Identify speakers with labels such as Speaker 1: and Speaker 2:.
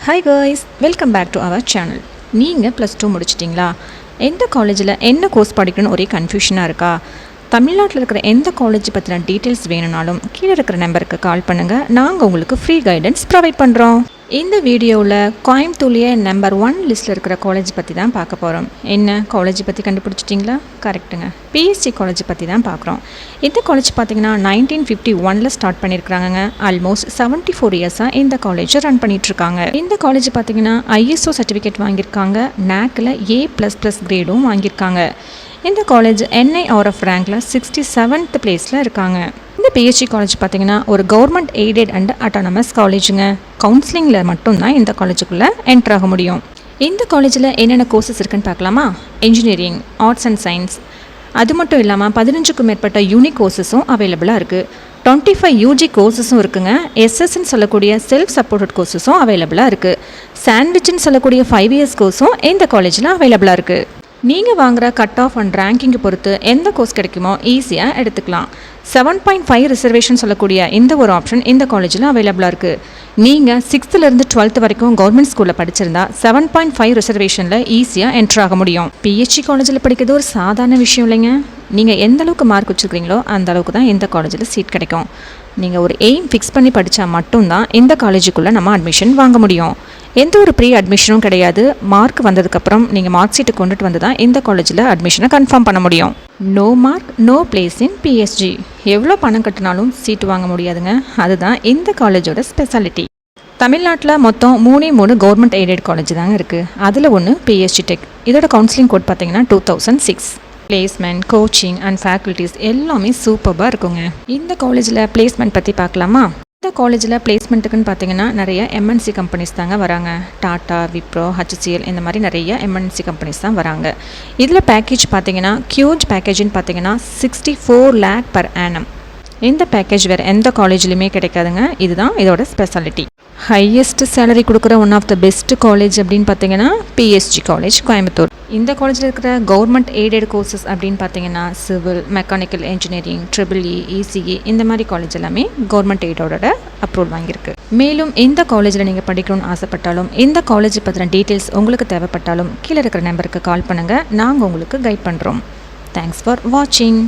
Speaker 1: Hi guys, welcome back to our channel. நீங்கள் +2 முடிச்சிட்டிங்களா? எந்த காலேஜில் என்ன கோர்ஸ் படிக்கணும்னு ஒரே கன்ஃபியூஷனாக இருக்கா? தமிழ்நாட்டில் இருக்கிற எந்த காலேஜ் பற்றின டீட்டெயில்ஸ் வேணும்னாலும் கீழே இருக்கிற நம்பருக்கு கால் பண்ணுங்கள். நாங்கள் உங்களுக்கு ஃப்ரீ கைடன்ஸ் ப்ரொவைட் பண்ணுறோம். இந்த வீடியோவில் கோயம்புத்தூர்லேயே நம்பர் 1 லிஸ்ட்டில் இருக்கிற காலேஜ் பற்றி தான் பார்க்க போகிறோம். என்ன காலேஜ் பற்றி கண்டுபிடிச்சிட்டிங்களா? கரெக்டுங்க, பிஎஸ்சி காலேஜ் பற்றி தான் பார்க்குறோம். இந்த காலேஜ் பார்த்திங்கன்னா 1951 ஸ்டார்ட் பண்ணியிருக்கிறாங்க. ஆல்மோஸ்ட் 74 இயர்ஸாக இந்த காலேஜை ரன் பண்ணிகிட்ருக்காங்க. இந்த காலேஜ் பார்த்திங்கன்னா ஐஎஸ்ஓ சர்டிஃபிகேட் வாங்கியிருக்காங்க. நேக்கில் A++ கிரேடும் வாங்கியிருக்காங்க. இந்த காலேஜ் NIRF ரேங்கில் 67th பிளேஸில் இருக்காங்க. இந்த பிஹெச்டி காலேஜ் பார்த்திங்கன்னா ஒரு கவர்மெண்ட் எய்டட் அண்ட் அட்டானமஸ் காலேஜுங்க. கவுன்சிலிங்கில் மட்டும்தான் இந்த காலேஜுக்குள்ளே என்ட்ரு ஆக முடியும். இந்த காலேஜில் என்னென்ன கோர்சஸ் இருக்குன்னு பார்க்கலாமா? இன்ஜினியரிங், ஆர்ட்ஸ் அண்ட் சயின்ஸ், அது மட்டும் இல்லாமல் 15க்கும் மேற்பட்ட யூனிக் கோர்சஸும் அவைலபிளாக இருக்குது. 25 யூஜி கோர்சஸும் இருக்குங்க. எஸ்எஸ்ன்னு சொல்லக்கூடிய செல்ஃப் சப்போர்ட்டட் கோர்சஸும் அவைலபிளாக இருக்குது. சாண்ட்விச்னு சொல்லக்கூடிய 5 இயர்ஸ் கோர்ஸும் இந்த காலேஜில் அவைலபிளாக இருக்குது. நீங்கள் வாங்குகிற கட் ஆஃப் அண்ட் ரேங்கிங்கை பொறுத்து எந்த கோர்ஸ் கிடைக்குமோ ஈஸியாக எடுத்துக்கலாம். 7.5 ரிசர்வேஷன் சொல்லக்கூடிய இந்த ஒரு ஆப்ஷன் இந்த காலேஜில் அவைலபிளாக இருக்குது. நீங்கள் 6th-லேருந்து 12th வரைக்கும் கவர்மெண்ட் ஸ்கூலில் படிச்சிருந்தா 7.5 ரிசர்வேஷனில் ஈஸியாக என்ட்ரு ஆக முடியும். பிஹெச்டி காலேஜில் படிக்கிறது ஒரு சாதாரண விஷயம் இல்லைங்க. நீங்கள் எந்த அளவுக்கு மார்க் வச்சுருக்கிறீங்களோ அந்த அளவுக்கு தான் இந்த காலேஜில் சீட் கிடைக்கும். நீங்கள் ஒரு எய்ம் ஃபிக்ஸ் பண்ணி படித்தா மட்டும்தான் இந்த காலேஜுக்குள்ளே நம்ம அட்மிஷன் வாங்க முடியும். எந்த ஒரு ப்ரீ அட்மிஷனும் கிடையாது. மார்க் வந்ததுக்கப்புறம் நீங்கள் மார்க் ஷீட்டை கொண்டுட்டு வந்து தான் இந்த காலேஜில் அட்மிஷனை கன்ஃபார்ம் பண்ண முடியும். No mark no place in PSG. எவ்வளோ பணம் கட்டினாலும் சீட்டு வாங்க முடியாதுங்க. அதுதான் இந்த காலேஜோட ஸ்பெஷாலிட்டி. தமிழ்நாட்டில் மொத்தம் 3 கவர்மெண்ட் எய்டட் காலேஜ் தாங்க இருக்குது. அதில் ஒன்று பிஎஸ்ஜி டெக். இதோட கவுன்சிலிங் கோட் பார்த்தீங்கன்னா 2006. பிளேஸ்மெண்ட், கோச்சிங் அண்ட் ஃபேக்கல்ட்டிஸ் எல்லாமே சூப்பராக இருக்குங்க. இந்த காலேஜில் பிளேஸ்மெண்ட் பற்றி பார்க்கலாமா? இந்த காலேஜில் பிளேஸ்மெண்ட்டுக்குன்னு பார்த்தீங்கன்னா நிறைய MNC கம்பெனிஸ் தாங்க வராங்க. டாட்டா, விப்ரோ, HCL இந்த மாதிரி நிறைய MNC கம்பெனிஸ் தான் வராங்க. இதில் பேக்கேஜ் பார்த்தீங்கன்னா ஹியூஜ் பேக்கேஜ்னு பார்த்தீங்கன்னா 64 lakh per annum. இந்த பேக்கேஜ் வேறு எந்த காலேஜ்லையுமே கிடைக்காதுங்க. இதுதான் இதோட ஸ்பெஷாலிட்டி. ஹையஸ்ட் சேலரி கொடுக்குற one of the best college அப்படின்னு பார்த்தீங்கன்னா பிஎஸ்ஜி காலேஜ் கோயம்புத்தூர். இந்த காலேஜில் இருக்கிற கவர்மெண்ட் எய்டட் கோர்சஸ் அப்படின்னு பார்த்தீங்கன்னா civil, mechanical engineering, EEE, ECE இந்த மாதிரி காலேஜ் எல்லாமே கவர்மெண்ட் எய்டோட அப்ரூவல் வாங்கியிருக்கு. மேலும் இந்த காலேஜில் நீங்கள் படிக்கணும்னு ஆசைப்பட்டாலும் இந்த காலேஜ் பற்றின டீட்டெயில்ஸ் உங்களுக்கு தேவைப்பட்டாலும் கீழே இருக்கிற நம்பருக்கு கால் பண்ணுங்கள். நாங்கள் உங்களுக்கு கைட் பண்ணுறோம். தேங்க்ஸ் ஃபார் வாட்சிங்.